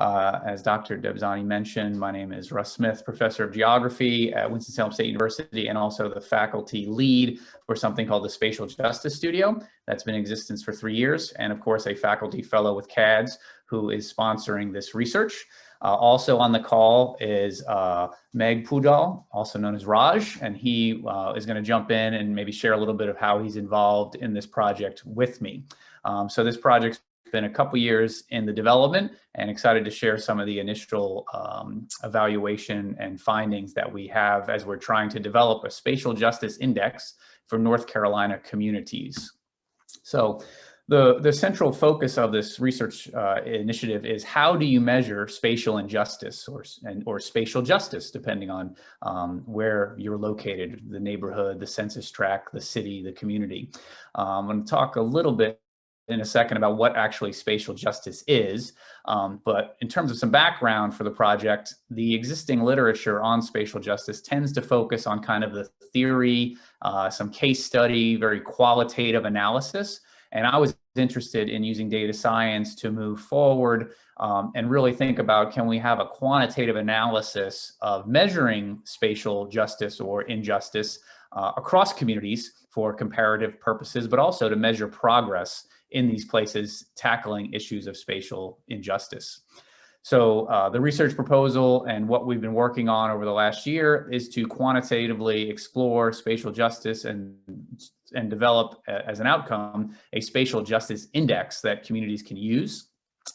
As Dr. Debzani mentioned, my name is Russ Smith, Professor of Geography at Winston-Salem State University, and also the faculty lead for something called the Spatial Justice Studio that's been in existence for 3 years, and of course a faculty fellow with CADS who is sponsoring this research. Also on the call is Meg Pudal, also known as Raj, and he is going to jump in and maybe share a little bit of how he's involved in this project with me. So this project's been a couple years in the development, and excited to share some of the initial evaluation and findings that we have as we're trying to develop a spatial justice index for North Carolina communities. So the central focus of this research initiative is how do you measure spatial injustice or spatial justice, depending on where you're located, the neighborhood, the census tract, the city, the community. I'm going to talk a little bit in a second about what actually spatial justice is, but in terms of some background for the project, the existing literature on spatial justice tends to focus on kind of the theory, some case study, very qualitative analysis. And I was interested in using data science to move forward and really think about, can we have a quantitative analysis of measuring spatial justice or injustice across communities for comparative purposes, but also to measure progress in these places tackling issues of spatial injustice. So the research proposal and what we've been working on over the last year is to quantitatively explore spatial justice and develop, as an outcome, a spatial justice index that communities can use.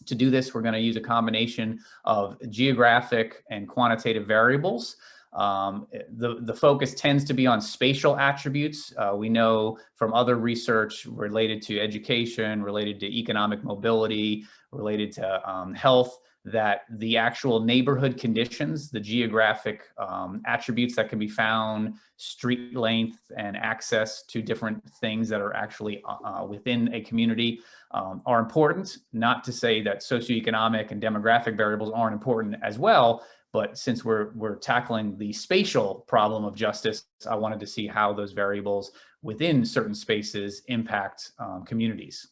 To do this, we're going to use a combination of geographic and quantitative variables. The focus tends to be on spatial attributes. We know from other research related to education, related to economic mobility, related to health, that the actual neighborhood conditions, the geographic attributes that can be found, street length and access to different things that are actually within a community are important. Not to say that socioeconomic and demographic variables aren't important as well, but since we're tackling the spatial problem of justice, I wanted to see how those variables within certain spaces impact communities.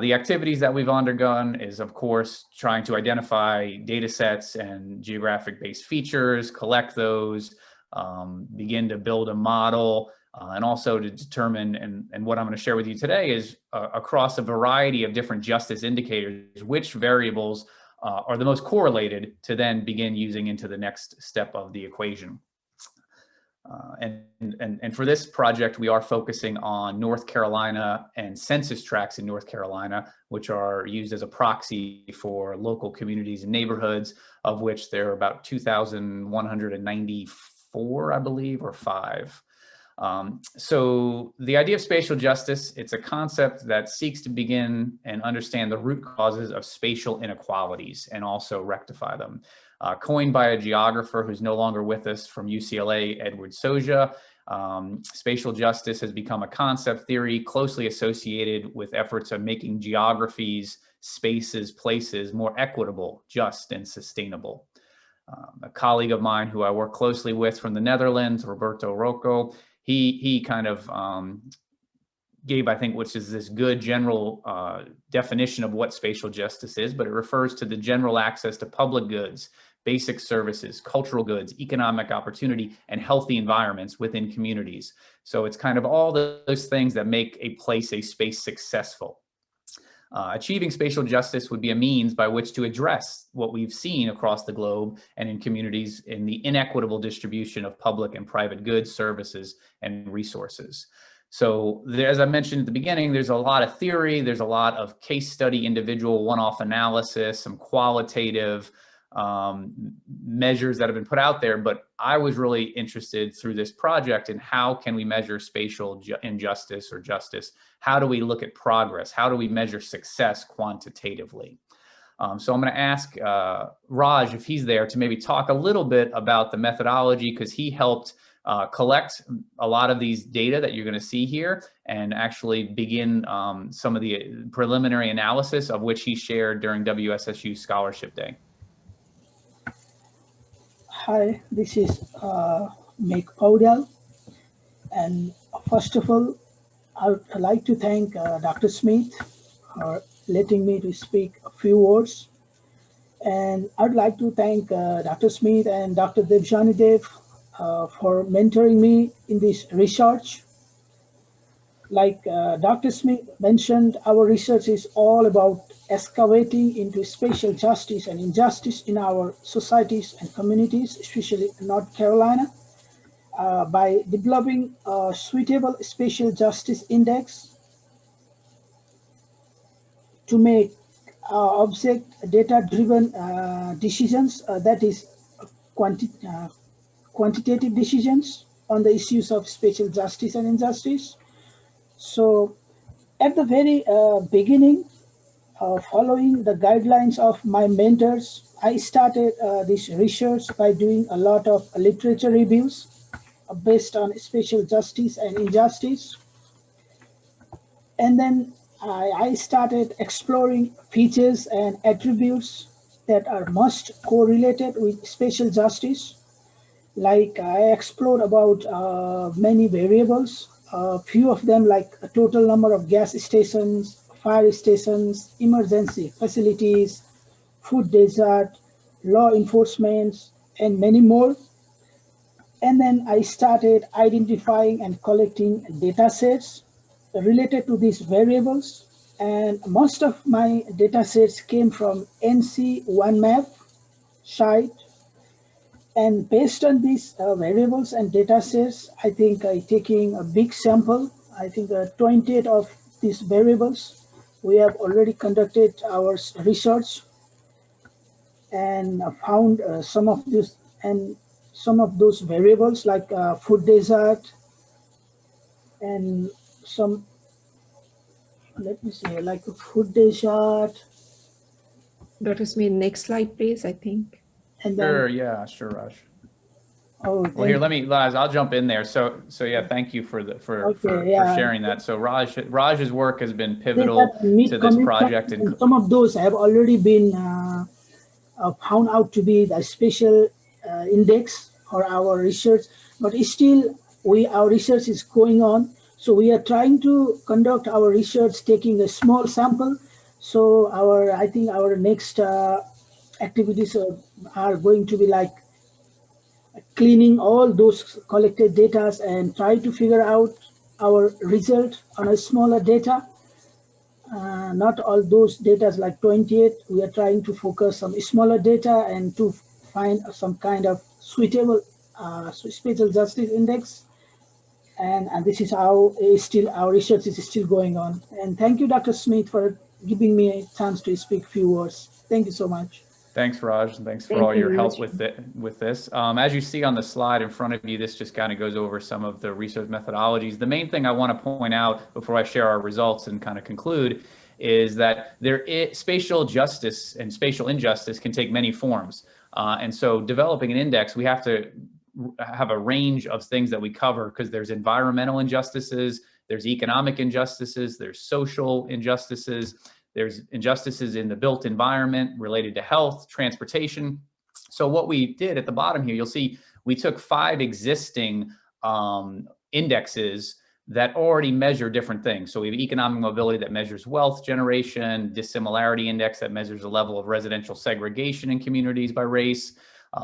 The activities that we've undergone is, of course, trying to identify data sets and geographic-based features, collect those, begin to build a model, and also to determine, and what I'm going to share with you today is across a variety of different justice indicators, which variables are the most correlated to then begin using into the next step of the equation. And for this project, we are focusing on North Carolina and census tracts in North Carolina, which are used as a proxy for local communities and neighborhoods, of which there are about 2,194, I believe, or 5. So the idea of spatial justice, it's a concept that seeks to begin and understand the root causes of spatial inequalities and also rectify them. Coined by a geographer who's no longer with us from UCLA, Edward Soja, spatial justice has become a concept theory closely associated with efforts of making geographies, spaces, places more equitable, just, and sustainable. A colleague of mine who I work closely with from the Netherlands, Roberto Rocco, he kind of gave, I think, which is this good general definition of what spatial justice is, but it refers to the general access to public goods, basic services, cultural goods, economic opportunity, and healthy environments within communities. So it's kind of all those things that make a place, a space successful. Achieving spatial justice would be a means by which to address what we've seen across the globe and in communities in the inequitable distribution of public and private goods, services, and resources. So as I mentioned at the beginning, there's a lot of theory, there's a lot of case study, individual one-off analysis, some qualitative measures that have been put out there, but I was really interested through this project in how can we measure spatial injustice or justice? How do we look at progress? How do we measure success quantitatively? So I'm going to ask Raj, if he's there, to maybe talk a little bit about the methodology, because he helped collect a lot of these data that you're going to see here and actually begin some of the preliminary analysis of which he shared during WSSU Scholarship Day. Hi, this is Meg Podell, and first of all, I would like to thank Dr. Smith for letting me to speak a few words. And I'd like to thank Dr. Smith and Dr. Debjani Dev for mentoring me in this research. Like Dr. Smith mentioned, our research is all about excavating into spatial justice and injustice in our societies and communities, especially in North Carolina, by developing a suitable spatial justice index to make object data-driven decisions, that is quantitative decisions on the issues of spatial justice and injustice. So at the very beginning, following the guidelines of my mentors, I started this research by doing a lot of literature reviews based on spatial justice and injustice. And then I started exploring features and attributes that are most correlated with spatial justice. Like I explored about many variables, a few of them like a total number of gas stations, fire stations, emergency facilities, food desert, law enforcement, and many more. And then I started identifying and collecting data sets related to these variables. And most of my data sets came from NC1Map site. And based on these variables and data sets, I think taking a big sample, I think 28 of these variables, we have already conducted our research and found some of those variables like food desert and some, let me say, like a food desert. Dr. Smith, next slide, please, I think. And then, Sure, yeah, sure, Raj. Oh, well, here, let me, Laz, I'll jump in there. So yeah, thank you for sharing that. So Raj's work has been pivotal to this project, and some of those have already been found out to be the spatial index for our research, but still our research is going on. So we are trying to conduct our research taking a small sample. So I think our next activities are going to be like cleaning all those collected data and try to figure out our result on a smaller data. Not all those data like 28. We are trying to focus on smaller data and to find some kind of suitable spatial justice index. And this is how our research is still going on. And thank you, Dr. Smith, for giving me a chance to speak a few words. Thank you so much. Thanks, Raj, and thanks for all your help with this. As you see on the slide in front of you, this just kind of goes over some of the research methodologies. The main thing I want to point out before I share our results and kind of conclude is that spatial justice and spatial injustice can take many forms. And so developing an index, we have to have a range of things that we cover, because there's environmental injustices, there's economic injustices, there's social injustices, there's injustices in the built environment related to health, transportation. So what we did at the bottom here, you'll see we took 5 existing indexes that already measure different things. So we have economic mobility that measures wealth generation, dissimilarity index that measures the level of residential segregation in communities by race,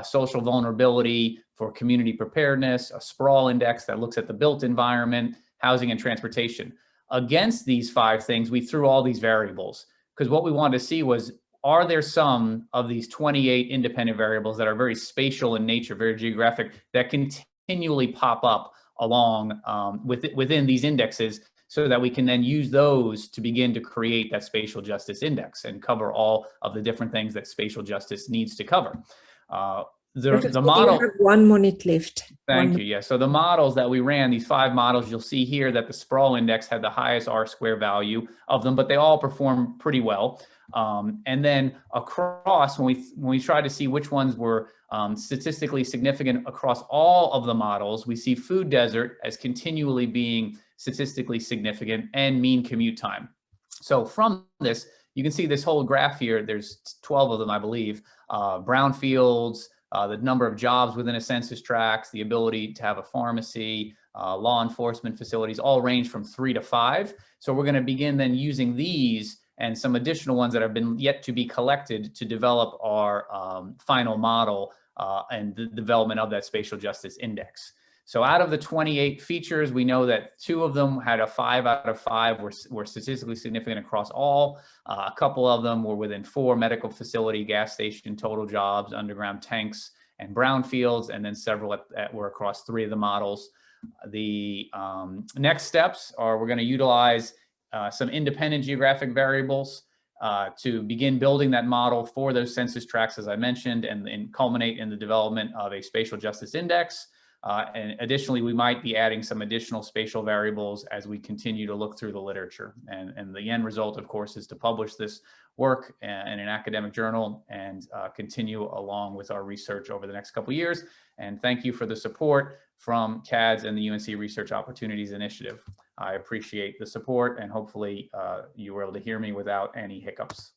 social vulnerability for community preparedness, a sprawl index that looks at the built environment, housing and transportation. Against these 5 things, we threw all these variables, because what we wanted to see was, are there some of these 28 independent variables that are very spatial in nature, very geographic, that continually pop up along within these indexes, so that we can then use those to begin to create that spatial justice index and cover all of the different things that spatial justice needs to cover. The model, you have 1 minute left. Thank you. Yeah. So the models that we ran, these 5 models, you'll see here that the sprawl index had the highest R-square value of them, but they all perform pretty well. And then across, when we try to see which ones were statistically significant across all of the models, we see food desert as continually being statistically significant, and mean commute time. So from this, you can see this whole graph here. There's 12 of them, I believe. Brownfields, the number of jobs within a census tract, the ability to have a pharmacy, law enforcement facilities, all range from 3 to 5. So we're going to begin then using these and some additional ones that have been yet to be collected to develop our final model and the development of that spatial justice index. So out of the 28 features, we know that 2 of them had a 5 out of 5 were statistically significant across all. A couple of them were within 4: medical facility, gas station, total jobs, underground tanks, and brownfields, and then several that were across 3 of the models. The next steps are we're going to utilize some independent geographic variables to begin building that model for those census tracts, as I mentioned, and culminate in the development of a spatial justice index. And additionally, we might be adding some additional spatial variables as we continue to look through the literature. And the end result, of course, is to publish this work in an academic journal and continue along with our research over the next couple of years. And thank you for the support from CADS and the UNC Research Opportunities Initiative. I appreciate the support, and hopefully you were able to hear me without any hiccups.